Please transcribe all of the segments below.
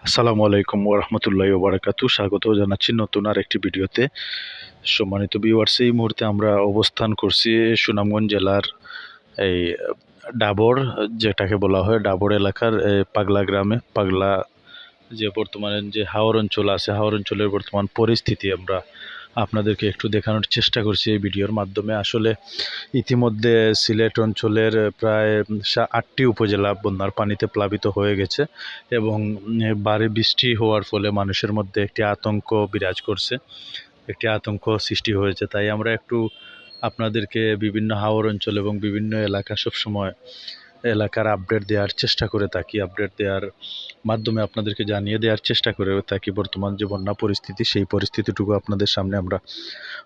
আসসালামু আলাইকুম ওয়া রাহমাতুল্লাহি ওয়া বারাকাতুহু। স্বাগত জানাচ্ছি নতুন আরেকটি ভিডিওতে। সম্মানিত ভিউয়ার্স, এই মুহূর্তে আমরা অবস্থান করছি সুনামগঞ্জ জেলার এই ডাবর, যেটাকে বলা হয় ডাবর এলাকার পাগলা গ্রামে। পাগলা যে বর্তমানে যে হাওর অঞ্চল আছে, হাওর অঞ্চলের বর্তমান পরিস্থিতি আমরা আপনাদেরকে একটু দেখানোর চেষ্টা করছি এই ভিডিওর মাধ্যমে। আসলে ইতিমধ্যে সিলেট অঞ্চলের প্রায় ৮টি উপজেলা বন্যার পানিতে প্লাবিত হয়ে গেছে এবং ভারী বৃষ্টি হওয়ার ফলে মানুষের মধ্যে একটি আতঙ্ক বিরাজ করছে, একটি আতঙ্ক সৃষ্টি হয়েছে। তাই আমরা একটু আপনাদেরকে বিভিন্ন হাওর অঞ্চল এবং বিভিন্ন এলাকা সবসময় এলাকার আপডেট দেওয়ার চেষ্টা করে থাকি। আপডেট দেওয়ার মাধ্যমে আপনাদেরকে জানিয়ে দেওয়ার চেষ্টা করে থাকি বর্তমান যে বন্যা পরিস্থিতি, সেই পরিস্থিতিটুকু আপনাদের সামনে আমরা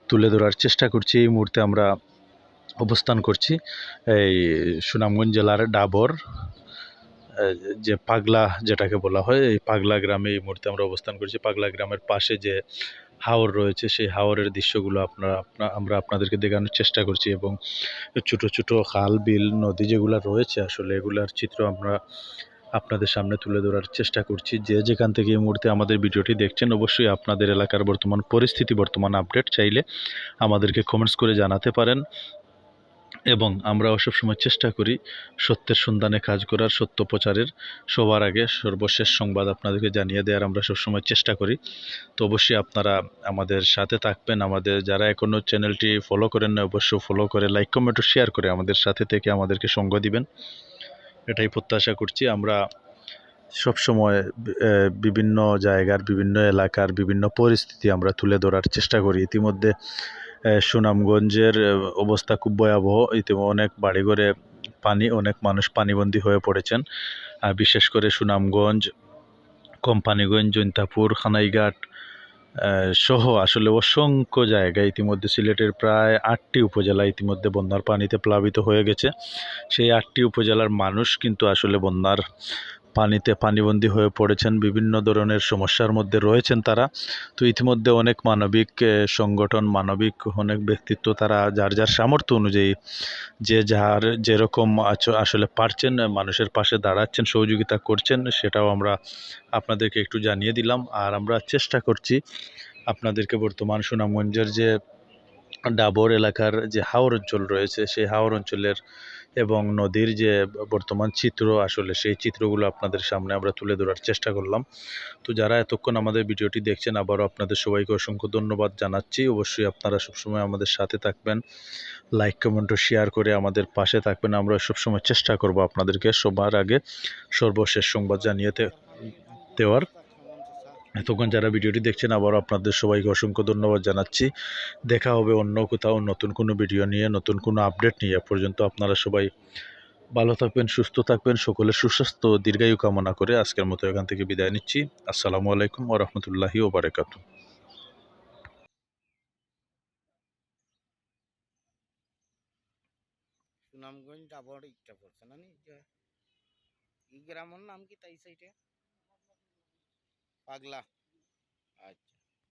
তুলে ধরার চেষ্টা করছি। এই মুহূর্তে আমরা অবস্থান করছি এই সুনামগঞ্জ জেলার ডাবর, যে পাগলা যেটাকে বলা হয়, এই পাগলা গ্রামে এই মুহূর্তে আমরা অবস্থান করছি। পাগলা গ্রামের পাশে যে হাওর রয়েছে, সেই হাওরের দৃশ্যগুলো আমরা আপনাদেরকে দেখানোর চেষ্টা করছি এবং ছোট ছোট খাল বিল নদী যেগুলো রয়েছে আসলে এগুলার চিত্র আমরা আপনাদের সামনে তুলে ধরার চেষ্টা করছি। যে যেখান থেকে এই মুহূর্তে আমাদের ভিডিওটি দেখছেন, অবশ্যই আপনাদের এলাকার বর্তমান পরিস্থিতি, বর্তমান আপডেট চাইলে আমাদেরকে কমেন্টস করে জানাতে পারেন এবং আমরাও সবসময় চেষ্টা করি সত্যের সন্ধানে কাজ করার, সত্য প্রচারের, সবার আগে সর্বশেষ সংবাদ আপনাদেরকে জানিয়ে দেওয়ার আমরা সবসময় চেষ্টা করি। তো অবশ্যই আপনারা আমাদের সাথে থাকবেন। আমাদের যারা এখনও চ্যানেলটি ফলো করেন না, অবশ্যই ফলো করে লাইক কমেন্ট ও শেয়ার করে আমাদের সাথে থেকে আমাদেরকে সঙ্গ দিবেন, এটাই প্রত্যাশা করছি। আমরা সবসময় বিভিন্ন জায়গার, বিভিন্ন এলাকার বিভিন্ন পরিস্থিতি আমরা তুলে ধরার চেষ্টা করি। ইতিমধ্যে সুনামগঞ্জের অবস্থা খুব ভয়াবহ। অনেক বাড়িঘরে পানি, অনেক মানুষ পানিবন্দী হয়ে পড়েছেন। বিশেষ করে সুনামগঞ্জ, কোম্পানিগঞ্জ, জৈন্তাপুর, খানাইঘাট সহ আসলে অসংখ্য জায়গায় ইতিমধ্যে সিলেটের প্রায় ৮টি উপজেলা ইতিমধ্যে বন্যার পানিতে প্লাবিত হয়ে গেছে। সেই ৮টি উপজেলার মানুষ কিন্তু আসলে বন্যার পানিতে পানিবন্দী হয়ে পড়েছেন, বিভিন্ন ধরনের সমস্যার মধ্যে রয়েছেন তারা। তো ইতিমধ্যে অনেক মানবিক সংগঠন, মানবিক অনেক ব্যক্তিত্ব, তারা যার যার সামর্থ্য অনুযায়ী যে যার যেরকম আসলে পারছেন মানুষের পাশে দাঁড়াচ্ছেন, সহযোগিতা করছেন, সেটাও আমরা আপনাদেরকে একটু জানিয়ে দিলাম। আর আমরা চেষ্টা করছি আপনাদেরকে বর্তমান সুনামগঞ্জের যে ডাবর এলাকার যে হাওর অঞ্চল রয়েছে, সেই হাওর অঞ্চলের এবং নদীর যে বর্তমান চিত্র, আসলে সেই চিত্রগুলো আপনাদের সামনে আমরা তুলে ধরার চেষ্টা করলাম। তো যারা এতক্ষণ আমাদের ভিডিওটি দেখছেন, আবারও আপনাদের সবাইকে অসংখ্য ধন্যবাদ জানাচ্ছি। অবশ্যই আপনারা সবসময় আমাদের সাথে থাকবেন, লাইক কমেন্ট ও শেয়ার করে আমাদের পাশে থাকবেন। আমরা সবসময় চেষ্টা করব আপনাদেরকে সবার আগে সর্বশেষ সংবাদ জানিয়ে দেওয়ার। এতক্ষণ যারা ভিডিওটি দেখছেন, আবারও আপনাদের সবাইকে অসংখ্য ধন্যবাদ জানাচ্ছি। দেখা হবে অন্য কোথাও নতুন কোনো ভিডিও নিয়ে, নতুন কোনো আপডেট নিয়ে। এ পর্যন্ত আপনারা সবাই ভালো থাকবেন, সুস্থ থাকবেন, সকলের সুস্বাস্থ্য ও দীর্ঘায়ু কামনা করে আজকের মতো এখান থেকে বিদায় নিচ্ছি। আসসালামু আলাইকুম ওয়া রাহমাতুল্লাহি ওয়া বারাকাতুহু। সুনামগঞ্জ ডাবর ইটা পড়ছে না নি এই গ্রামের নাম কি তাই সাইডে পাগলা। আচ্ছা।